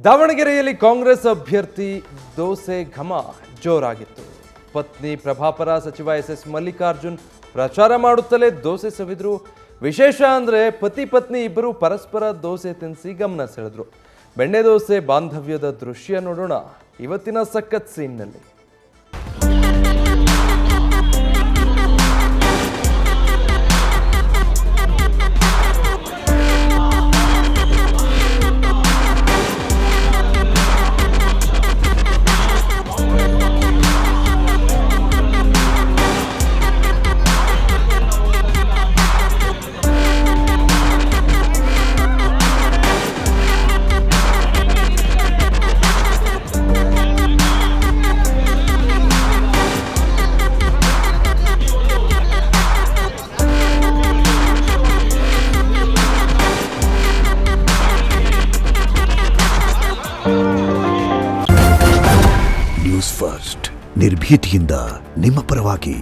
ದಾವಣಗೆರೆಯಲ್ಲಿ ಕಾಂಗ್ರೆಸ್ ಅಭ್ಯರ್ಥಿ ದೋಸೆ ಘಮ ಜೋರಾಗಿತ್ತು. ಪತ್ನಿ ಪ್ರಭಾಪರ ಸಚಿವ ಎಸ್ ಮಲ್ಲಿಕಾರ್ಜುನ್ ಪ್ರಚಾರ ಮಾಡುತ್ತಲೇ ದೋಸೆ ಸವಿದ್ರು. ವಿಶೇಷ ಅಂದ್ರೆ ಪತಿ ಪತ್ನಿ ಇಬ್ಬರು ಪರಸ್ಪರ ದೋಸೆ ತಿನ್ನಿಸಿ ಗಮನ ಸೆಳೆದ್ರು. ಬೆಣ್ಣೆ ದೋಸೆ ಬಾಂಧವ್ಯದ ದೃಶ್ಯ ನೋಡೋಣ ಇವತ್ತಿನ ಸಖತ್ ಸೀನ್ನಲ್ಲಿ. ನ್ಯೂಸ್ ಫಸ್ಟ್ ನಿರ್ಭೀತಿಯಿಂದ ನಿಮ್ಮ ಪರವಾಗಿ.